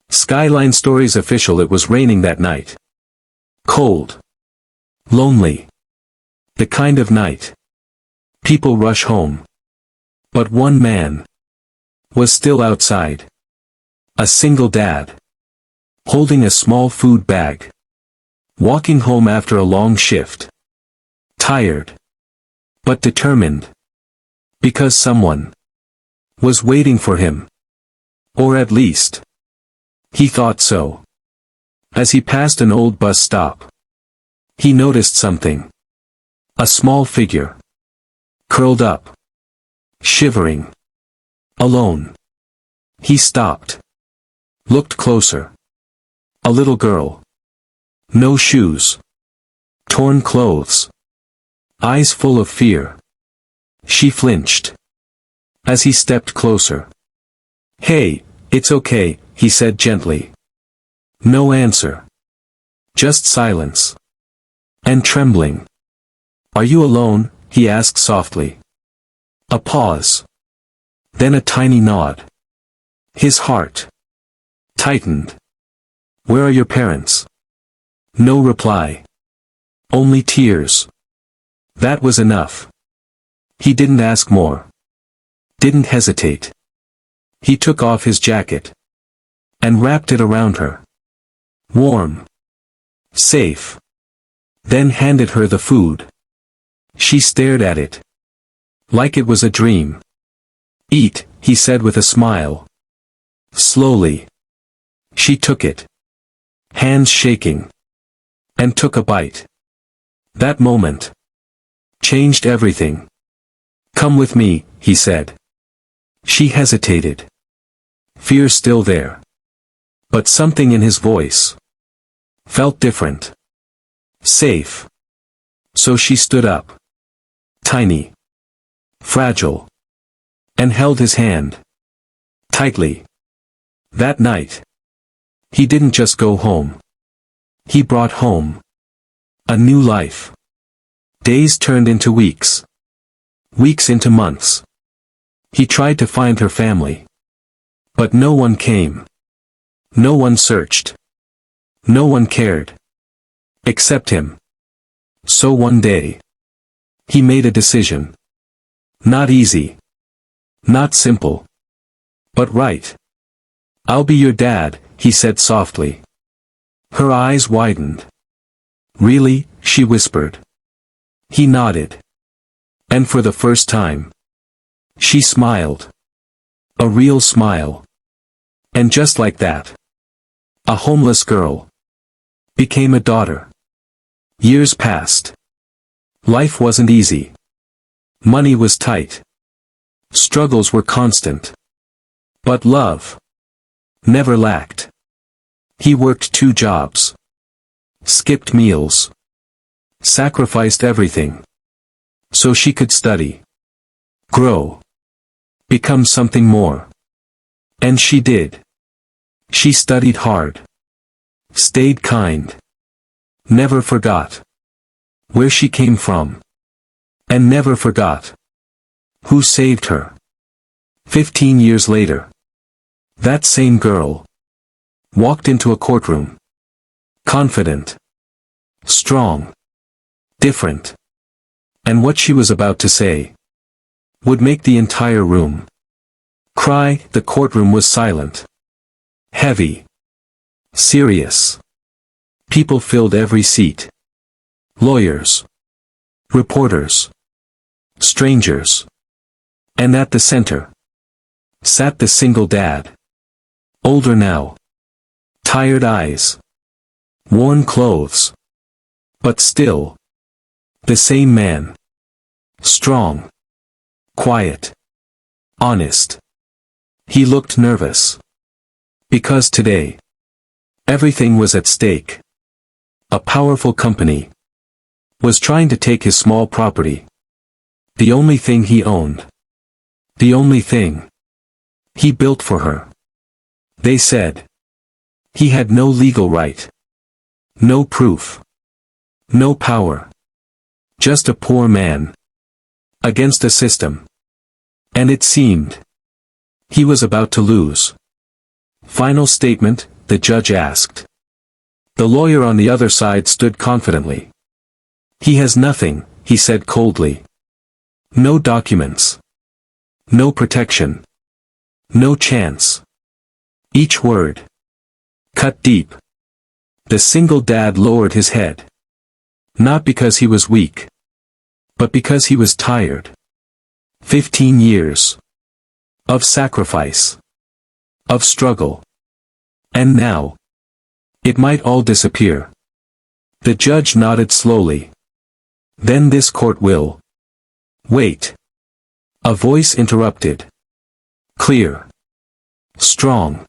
Skyline Stories official. It was raining that night. Cold. Lonely. The kind of night people rush home. But one man was still outside. A single dad. Holding a small food bag. Walking home after a long shift. Tired. But determined. Because someone was waiting for him. Or at least he thought so. As he passed an old bus stop, he noticed something. A small figure. Curled up. Shivering. Alone. He stopped. Looked closer. A little girl. No shoes. Torn clothes. Eyes full of fear. She flinched. As he stepped closer. "Hey, it's okay," he said gently. No answer. Just silence. And trembling. "Are you alone?" he asked softly. A pause. Then a tiny nod. His heart tightened. "Where are your parents?" No reply. Only tears. That was enough. He didn't ask more. Didn't hesitate. He took off his jacket. And wrapped it around her. Warm. Safe. Then handed her the food. She stared at it. Like it was a dream. "Eat," he said with a smile. Slowly. She took it. Hands shaking. And took a bite. That moment changed everything. "Come with me," he said. She hesitated. Fear still there. But something in his voice felt different. Safe. So she stood up. Tiny. Fragile. And held his hand. Tightly. That night. He didn't just go home. He brought home a new life. Days turned into weeks. Weeks into months. He tried to find her family. But no one came. No one searched. No one cared. Except him. So one day. He made a decision. Not easy. Not simple. But right. "I'll be your dad," he said softly. Her eyes widened. "Really?" she whispered. He nodded. And for the first time, she smiled. A real smile. And just like that, a homeless girl became a daughter. Years passed. Life wasn't easy. Money was tight. Struggles were constant. But love never lacked. He worked 2 jobs. Skipped meals. Sacrificed everything. So she could study. Grow. Become something more. And she did. She studied hard. Stayed kind. Never forgot where she came from. And never forgot who saved her. 15 years later. That same girl walked into a courtroom. Confident. Strong. Different. And what she was about to say would make the entire room cry. The courtroom was silent. Heavy. Serious. People filled every seat. Lawyers. Reporters. Strangers. And at the center sat the single dad. Older now. Tired eyes. Worn clothes. But still the same man. Strong. Quiet. Honest. He looked nervous. Because today, everything was at stake. A powerful company was trying to take his small property. The only thing he owned. The only thing he built for her. They said he had no legal right. No proof. No power. Just a poor man. Against a system. And it seemed he was about to lose. Final statement, the judge asked. The lawyer on the other side stood confidently. He has nothing, he said coldly. No documents. No protection. No chance. Each word cut deep. The single dad lowered his head. Not because he was weak, but because he was tired. 15 years of sacrifice, of struggle. And now, it might all disappear. The judge nodded slowly. Then this court will wait. A voice interrupted. Clear. Strong.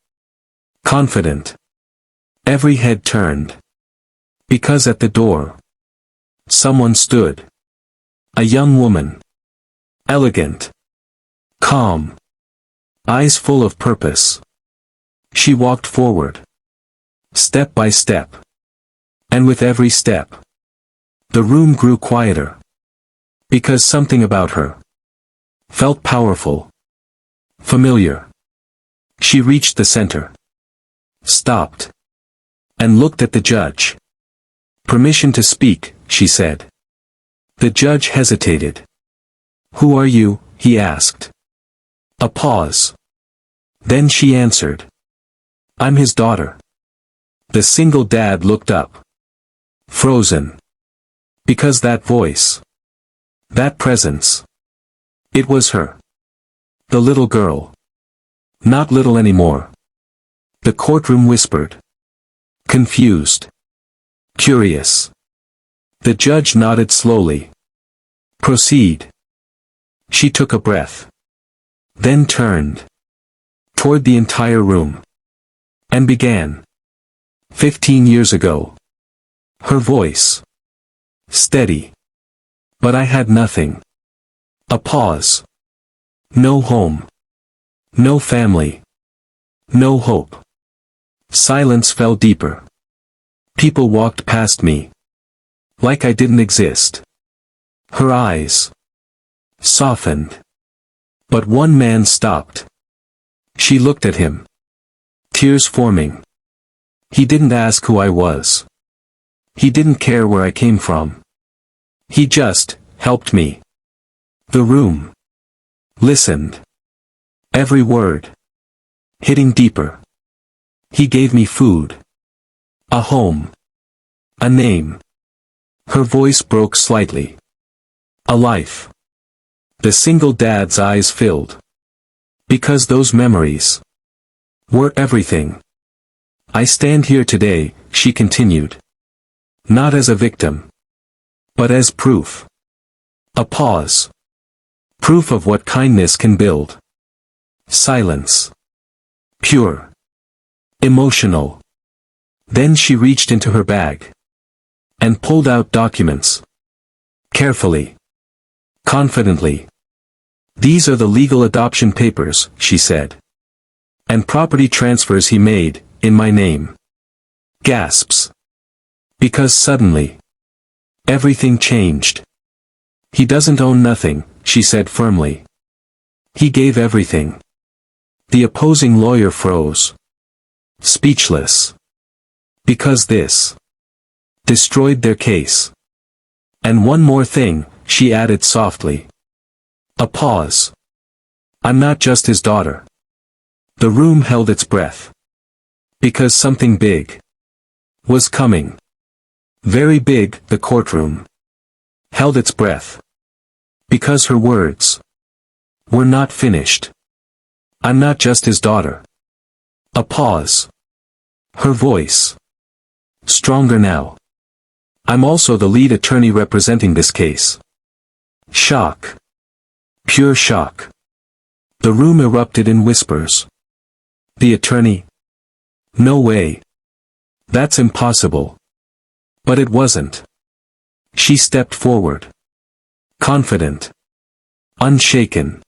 Confident. Every head turned. Because at the door, someone stood. A young woman. Elegant. Calm. Eyes full of purpose. She walked forward. Step by step. And with every step, the room grew quieter. Because something about her felt powerful. Familiar. She reached the center. Stopped. And looked at the judge. Permission to speak, she said. The judge hesitated. Who are you? He asked. A pause. Then she answered. I'm his daughter. The single dad looked up. Frozen. Because that voice. That presence. It was her. The little girl. Not little anymore. The courtroom whispered. Confused. Curious. The judge nodded slowly. Proceed. She took a breath. Then turned. Toward the entire room. And began. 15 years ago. Her voice. Steady. But I had nothing. A pause. No home. No family. No hope. Silence fell deeper. People walked past me. Like I didn't exist. Her eyes softened. But one man stopped. She looked at him. Tears forming. He didn't ask who I was. He didn't care where I came from. He just helped me. The room listened. Every word hitting deeper. He gave me food. A home. A name. Her voice broke slightly. A life. The single dad's eyes filled. Because those memories were everything. I stand here today, she continued. Not as a victim. But as proof. A pause. Proof of what kindness can build. Silence. Pure. Emotional. Then she reached into her bag. And pulled out documents. Carefully. Confidently. These are the legal adoption papers, she said. And property transfers he made, in my name. Gasps. Because suddenly, everything changed. He doesn't own nothing, she said firmly. He gave everything. The opposing lawyer froze. Speechless. Because this destroyed their case. And one more thing, she added softly. A pause. I'm not just his daughter. The room held its breath. Because something big was coming. Very big, the courtroom held its breath. Because her words were not finished. I'm not just his daughter. A pause. Her voice stronger now. I'm also the lead attorney representing this case. Shock. Pure shock. The room erupted in whispers. The attorney? No way. That's impossible. But it wasn't. She stepped forward. Confident. Unshaken.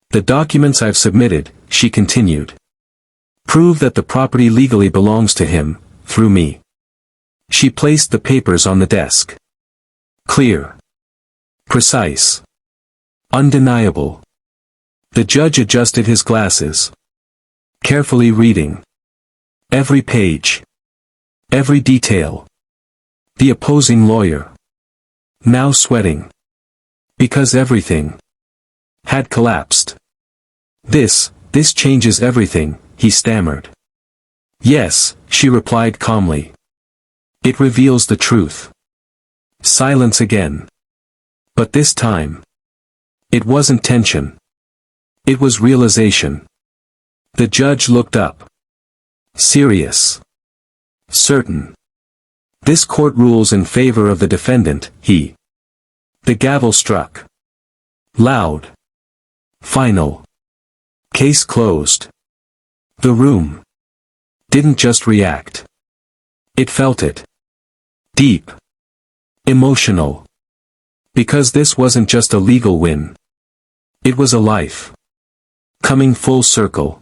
The documents I've submitted, she continued, prove that the property legally belongs to him, through me. She placed the papers on the desk. Clear. Precise. Undeniable. The judge adjusted his glasses. Carefully reading. Every page. Every detail. The opposing lawyer. Now sweating. Because everything had collapsed. This changes everything, he stammered. Yes, she replied calmly. It reveals the truth. Silence again. But this time, it wasn't tension. It was realization. The judge looked up. Serious. Certain. This court rules in favor of the defendant, he. The gavel struck. Loud. Final. Case closed. The room didn't just react. It felt it. Deep. Emotional. Because this wasn't just a legal win. It was a life. Coming full circle.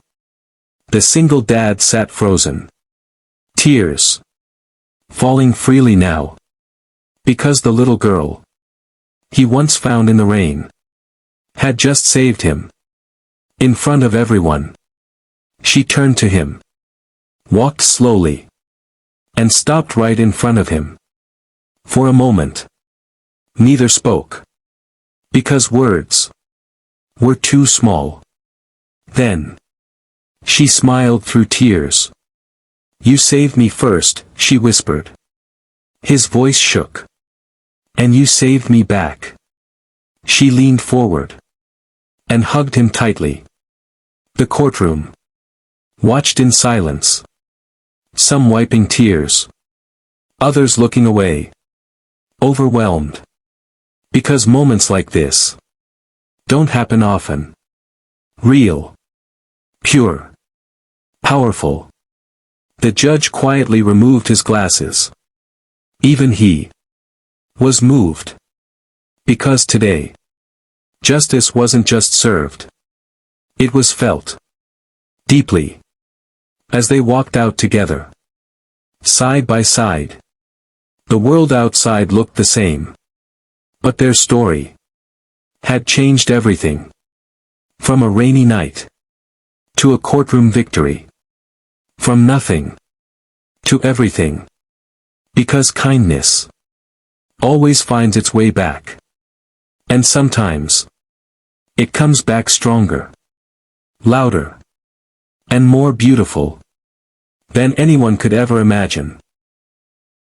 The single dad sat frozen. Tears. Falling freely now. Because the little girl he once found in the rain had just saved him. In front of everyone. She turned to him. Walked slowly. And stopped right in front of him. For a moment. Neither spoke. Because words were too small. Then. She smiled through tears. You saved me first, she whispered. His voice shook. And you saved me back. She leaned forward. And hugged him tightly. The courtroom watched in silence. Some wiping tears. Others looking away. Overwhelmed. Because moments like this don't happen often. Real. Pure. Powerful. The judge quietly removed his glasses. Even he was moved. Because today, justice wasn't just served. It was felt. Deeply. As they walked out together. Side by side. The world outside looked the same. But their story had changed everything. From a rainy night to a courtroom victory. From nothing to everything. Because kindness always finds its way back. And sometimes it comes back stronger, louder, and more beautiful than anyone could ever imagine.